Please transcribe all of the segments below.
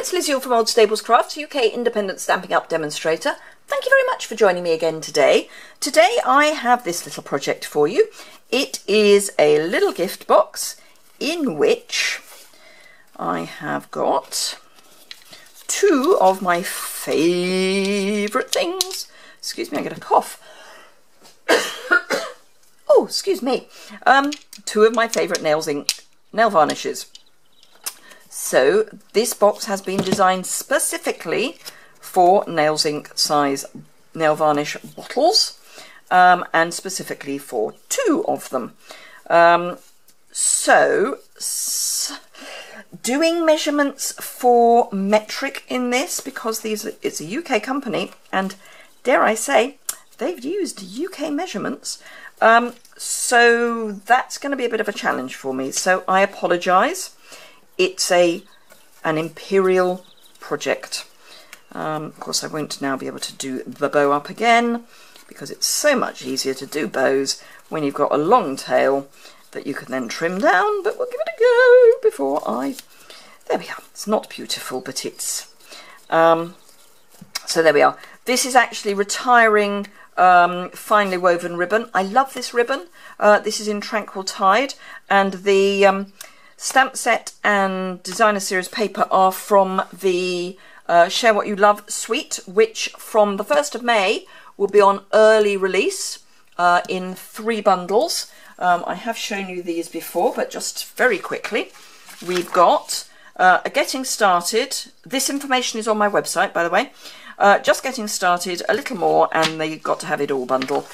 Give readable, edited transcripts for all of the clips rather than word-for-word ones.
it's Liz Yuille from Old Stables Crafts, UK independent Stampin' Up demonstrator. Thank you very much for joining me again today. Today I have this little project for you. It is a little gift box in which I have got two of my favourite things. Excuse me, I get a cough. Oh, excuse me. Two of my favourite nail varnishes. So this box has been designed specifically for Nails Inc size nail varnish bottles, and specifically for two of them. Doing measurements for metric in this, because it's a UK company, and dare I say, they've used UK measurements. So that's going to be a bit of a challenge for me. So I apologise. It's an imperial project. Of course, I won't now be able to do the bow up again, because it's so much easier to do bows when you've got a long tail that you can then trim down, but we'll give it a go before there we are. It's not beautiful, but it's... so there we are. This is actually retiring finely woven ribbon. I love this ribbon. This is in Tranquil Tide, and the stamp set and designer series paper are from the Share What You Love suite, which from the 1st of May will be on early release in 3 bundles. I have shown you these before, but just very quickly, we've got a Getting Started. This information is on my website, by the way. Just Getting Started, a little more, and the Got to Have It All bundle.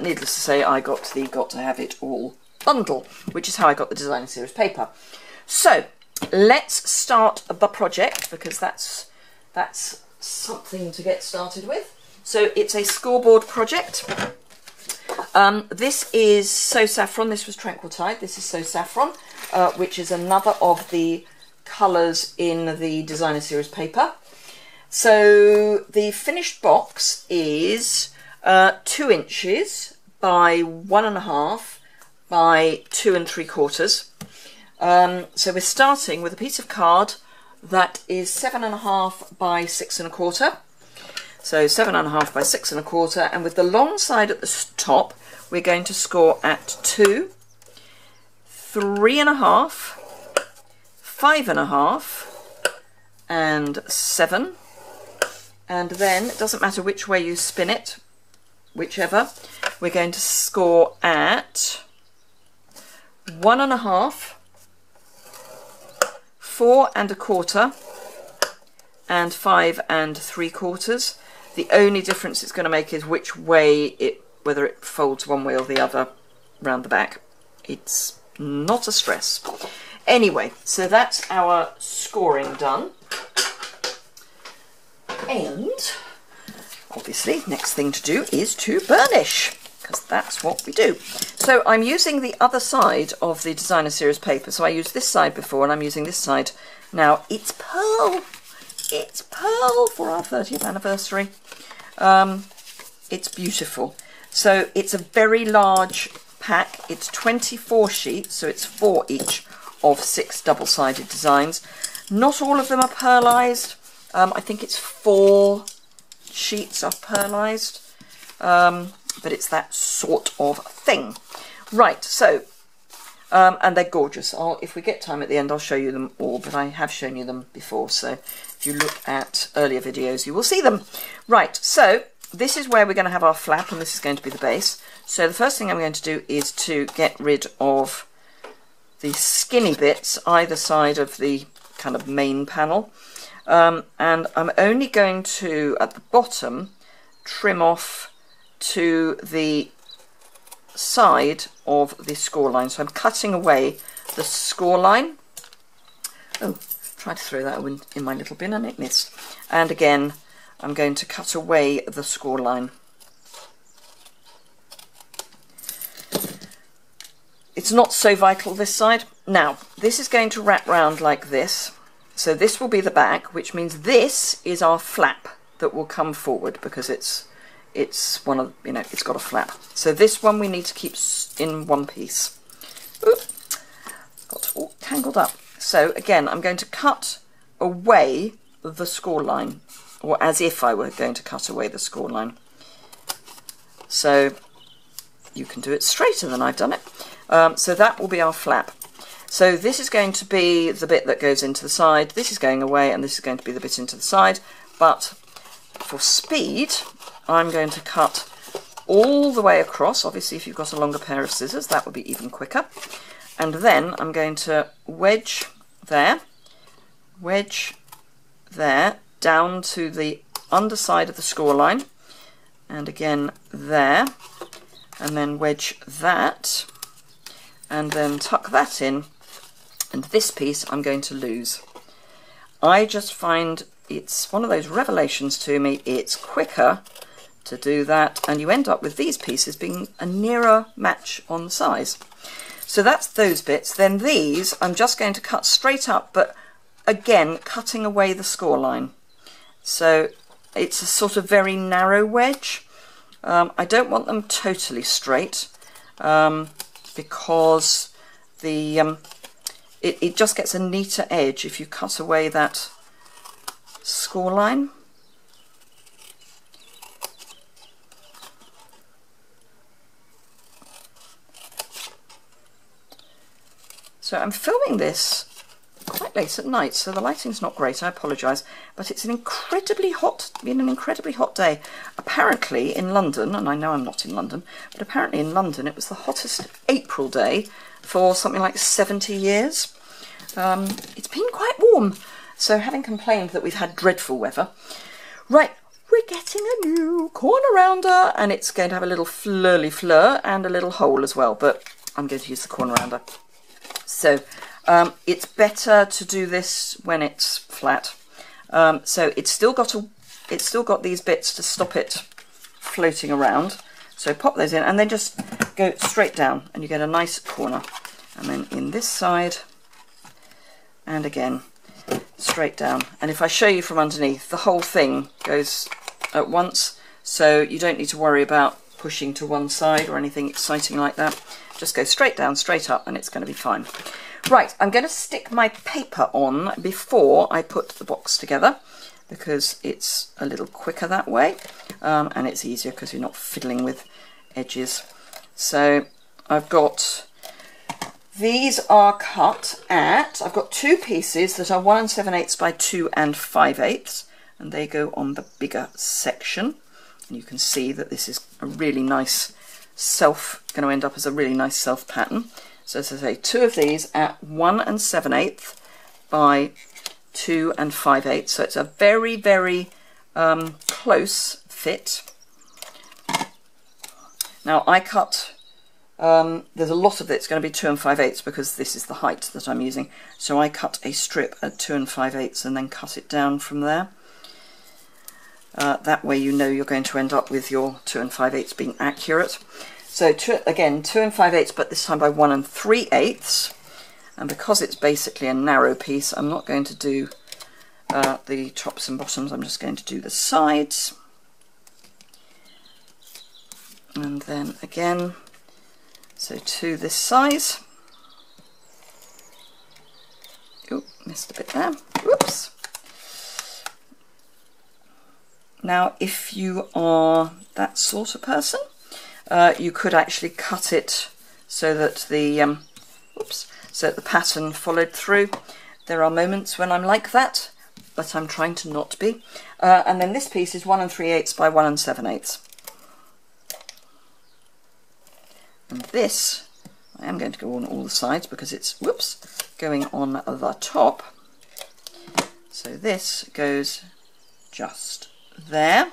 Needless to say, I got the Got to Have It All bundle, which is how I got the designer series paper. So let's start the project, because that's something to get started with. So it's a scoreboard project. This is So Saffron. This was Tranquil Tide. This is So Saffron, which is another of the colours in the designer series paper. So the finished box is 2 inches by 1.5 by 2 3/4. So we're starting with a piece of card that is 7.5 by 6 1/4. So 7.5 by 6 1/4, and with the long side at the top, we're going to score at 2, 3.5, 5.5, and 7. And then, it doesn't matter which way you spin it, whichever, we're going to score at 1.5, 4 1/4, and 5 3/4. The only difference it's going to make is which way whether it folds one way or the other round the back. It's not a stress. Anyway, so that's our scoring done. And obviously, next thing to do is to burnish, because that's what we do. So I'm using the other side of the designer series paper. So I used this side before, and I'm using this side now. It's pearl. It's pearl for our 30th anniversary. It's beautiful. So it's a very large pack. It's 24 sheets, so it's 4 each of 6 double-sided designs. Not all of them are pearlised. I think it's 4 sheets are pearlised, but it's that sort of thing. Right, so, and they're gorgeous. If we get time at the end, I'll show you them all, but I have shown you them before, so if you look at earlier videos, you will see them. Right, so this is where we're going to have our flap, and this is going to be the base. So the first thing I'm going to do is to get rid of the skinny bits either side of the kind of main panel. And I'm only going to, at the bottom, trim off to the side of the score line. So I'm cutting away the score line. Oh, tried to throw that in my little bin and it missed. And again, I'm going to cut away the score line. It's not so vital this side. Now, this is going to wrap round like this. So this will be the back, which means this is our flap that will come forward, because it's one of, it's got a flap. So this one we need to keep in one piece. Oop, got all tangled up. So again, I'm going to cut away the score line, or as if I were going to cut away the score line. So you can do it straighter than I've done it. So that will be our flap. So this is going to be the bit that goes into the side, this is going away, and this is going to be the bit into the side. But for speed, I'm going to cut all the way across. Obviously, if you've got a longer pair of scissors, that would be even quicker. And then I'm going to wedge there, down to the underside of the score line, and again there, and then wedge that, and then tuck that in, and this piece I'm going to lose. I just find it's one of those revelations to me. It's quicker to do that, and you end up with these pieces being a nearer match on the size. So that's those bits. Then these I'm just going to cut straight up, but again cutting away the score line. So it's a sort of very narrow wedge. I don't want them totally straight because it just gets a neater edge if you cut away that score line. So I'm filming this quite late at night, so the lighting's not great, I apologise, but it's been an incredibly hot day. Apparently in London, and I know I'm not in London, but apparently in London it was the hottest April day for something like 70 years. It's been quite warm, so having complained that we've had dreadful weather, right, we're getting a new corner rounder, and it's going to have a little fleur and a little hole as well, but I'm going to use the corner rounder. So it's better to do this when it's flat. So it's still got these bits to stop it floating around. So pop those in and then just go straight down and you get a nice corner. And then in this side, and again, straight down. And if I show you from underneath, the whole thing goes at once. So you don't need to worry about pushing to one side or anything exciting like that. Just go straight down, straight up, and it's going to be fine. Right, I'm going to stick my paper on before I put the box together because it's a little quicker that way, and it's easier because you're not fiddling with edges. So I've got, these are cut at, I've got two pieces that are 1 7/8 by 2 5/8, and they go on the bigger section. And you can see that this is a really nice going to end up as a really nice self pattern. So as I say, two of these at 1 7/8 by 2 5/8. So it's a very, very close fit. Now I cut, there's a lot of it's going to be 2 5/8 because this is the height that I'm using. So I cut a strip at 2 5/8 and then cut it down from there. That way you know you're going to end up with your 2 5/8 being accurate. So again, 2 5/8, but this time by 1 3/8. And because it's basically a narrow piece, I'm not going to do the tops and bottoms, I'm just going to do the sides. And then again, so to this size. Oh, missed a bit there. Whoops. Now, if you are that sort of person, you could actually cut it so that the pattern followed through. There are moments when I'm like that, but I'm trying to not be. And then this piece is 1 3/8 by 1 7/8. And this, I am going to go on all the sides because it's, going on the top. So this goes just there.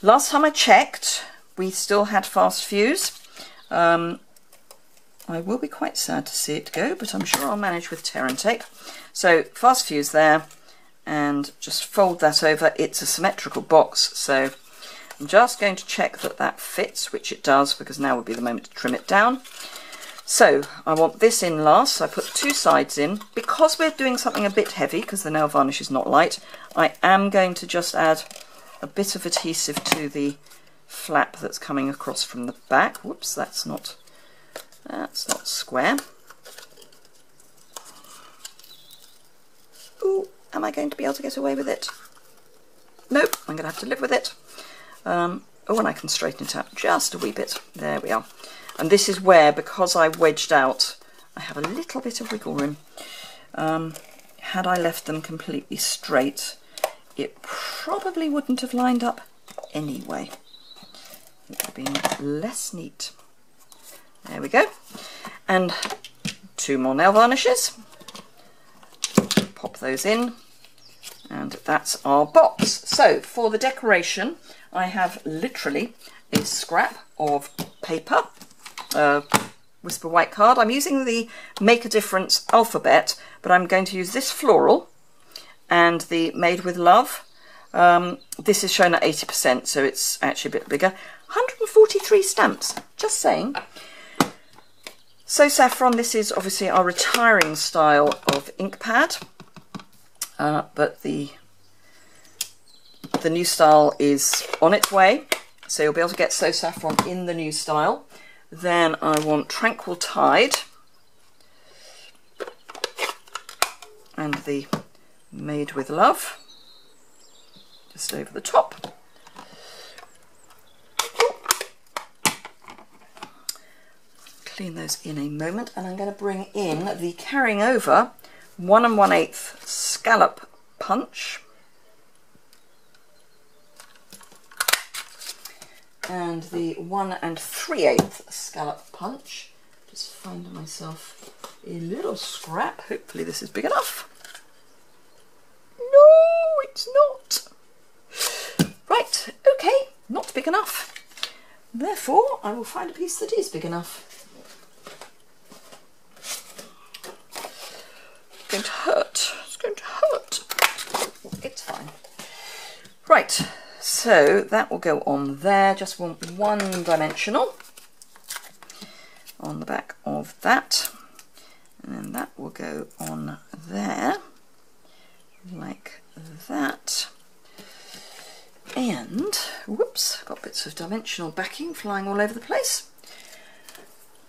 Last time I checked, we still had fast fuse. I will be quite sad to see it go, but I'm sure I'll manage with tear and tape. So fast fuse there, and just fold that over. It's a symmetrical box, so I'm just going to check that that fits, which it does, because now would be the moment to trim it down. So I want this in last, so I put two sides in. Because we're doing something a bit heavy, because the nail varnish is not light, I am going to just add a bit of adhesive to the flap that's coming across from the back. Whoops, that's not square. Ooh, Am I going to be able to get away with it? Nope, I'm going to have to live with it. Oh, and I can straighten it out just a wee bit. There we are. And this is where, because I wedged out, I have a little bit of wiggle room. Had I left them completely straight, it probably wouldn't have lined up anyway. It would have been less neat. There we go. And 2 more nail varnishes. Pop those in. And that's our box. So for the decoration, I have literally a scrap of paper, Whisper White card. I'm using the Make a Difference alphabet, but I'm going to use this floral and the Made with Love. This is shown at 80%, so it's actually a bit bigger. 143 stamps, just saying. So Saffron, this is obviously our retiring style of ink pad, but the new style is on its way, so you'll be able to get So Saffron in the new style. Then I want Tranquil Tide and the Made with Love just over the top. Clean those in a moment, and I'm going to bring in the Carrying Over 1 1/8 scallop punch and the 1 3/8 scallop punch. Just find myself a little scrap. Hopefully this is big enough. No, it's not. Right, okay, not big enough. Therefore, I will find a piece that is big enough. It's going to hurt. It's going to hurt. It's fine. Right. So that will go on there. Just want 1 dimensional on the back of that, and then that will go on there like that. And whoops, got bits of dimensional backing flying all over the place.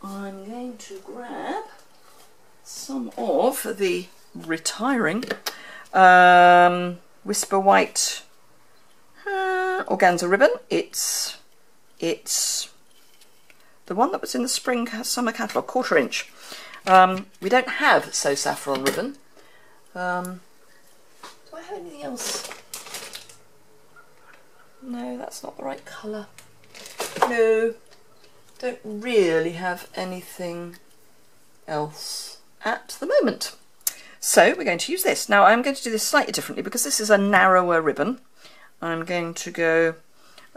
I'm going to grab some of the retiring Whisper White organza ribbon. It's the one that was in the spring summer catalogue, 1/4 inch. We don't have So Saffron ribbon. Do I have anything else? No, that's not the right colour. No, don't really have anything else at the moment. So we're going to use this. Now I'm going to do this slightly differently because this is a narrower ribbon. I'm going to go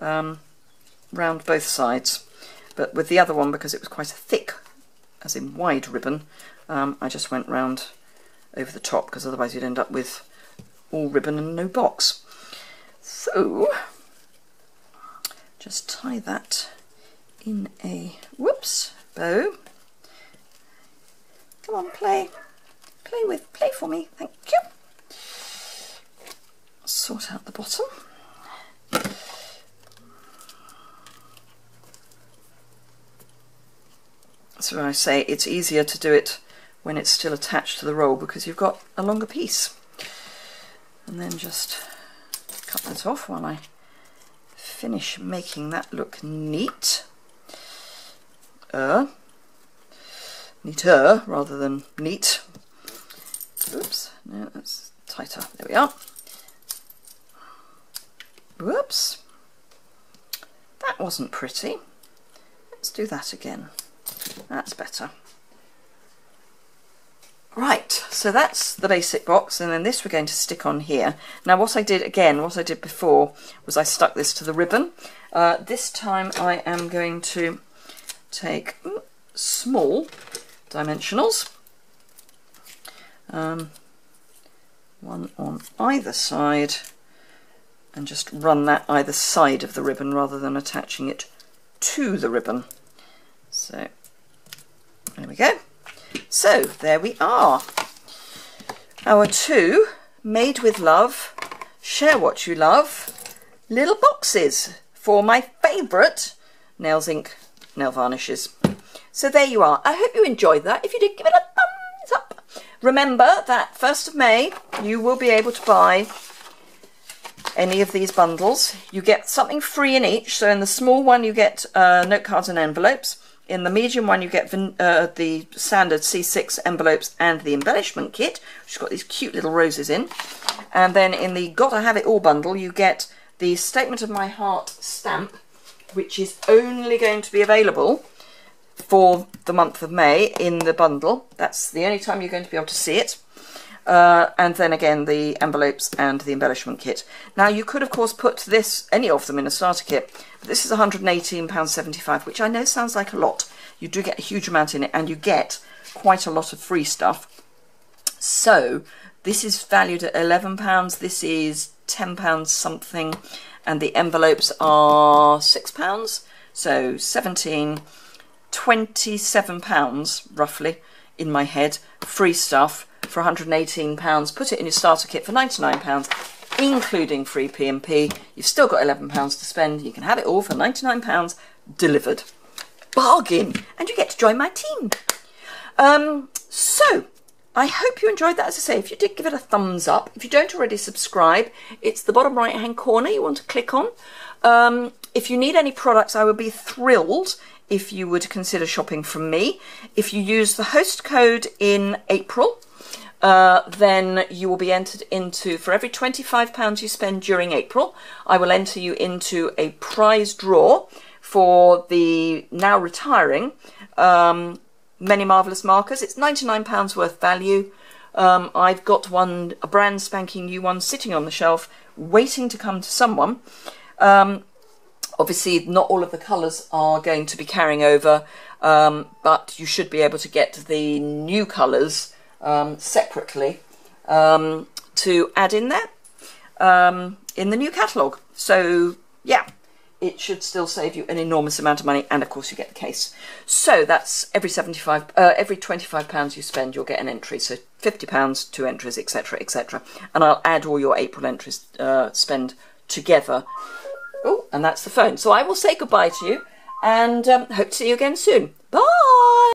round both sides, but with the other one, because it was quite a thick, as in wide ribbon, I just went round over the top, because otherwise you'd end up with all ribbon and no box. So just tie that in a bow. Come on, play for me, thank you. Sort out the bottom. So I say it's easier to do it when it's still attached to the roll, because you've got a longer piece. And then just cut that off while I finish making that look neat. Neater rather than neat. Oops, no, that's tighter. There we are. Whoops, that wasn't pretty. Let's do that again. That's better. Right, so that's the basic box, and then this we're going to stick on here. Now what I did before was I stuck this to the ribbon. This time I am going to take small dimensionals, one on either side, and just run that either side of the ribbon rather than attaching it to the ribbon. So there we go. So there we are, our 2 Made with Love, Share What You Love little boxes for my favourite Nails Ink nail varnishes. So there you are. I hope you enjoyed that. If you did, give it a thumbs up. remember that 1st of May, you will be able to buy any of these bundles. You get something free in each. So in the small one, you get note cards and envelopes. In the medium one, you get the standard C6 envelopes and the embellishment kit, which has got these cute little roses in. And then in the Gotta Have It All bundle, you get the Statement of My Heart stamp, which is only going to be available for the month of May in the bundle. That's the only time you're going to be able to see it. And then again, the envelopes and the embellishment kit. Now, you could, of course, put any of them in a starter kit, but this is £118.75, which I know sounds like a lot. You do get a huge amount in it, and you get quite a lot of free stuff. So, this is valued at £11. This is £10 something, and the envelopes are £6. So, £27, roughly, in my head, free stuff for £118. Put it in your starter kit for £99, including free P&P. You've still got £11 to spend. You can have it all for £99 delivered. Bargain! And you get to join my team. So, I hope you enjoyed that. As I say, if you did, give it a thumbs up. If you don't already subscribe, it's the bottom right hand corner you want to click on. If you need any products, I would be thrilled if you would consider shopping from me. If you use the host code in April, then you will be entered into, for every £25 you spend during April, I will enter you into a prize draw for the now retiring Many Marvellous markers. It's £99 worth value. I've got one, a brand spanking new one, sitting on the shelf, waiting to come to someone. Obviously, not all of the colours are going to be carrying over, but you should be able to get the new colours separately to add in there in the new catalogue. So, yeah, it should still save you an enormous amount of money, and of course you get the case. So that's every £25 you spend, you'll get an entry. So £50, 2 entries, etc., etc. And I'll add all your April entries spend together. Oh, and that's the phone. So I will say goodbye to you, and hope to see you again soon. Bye!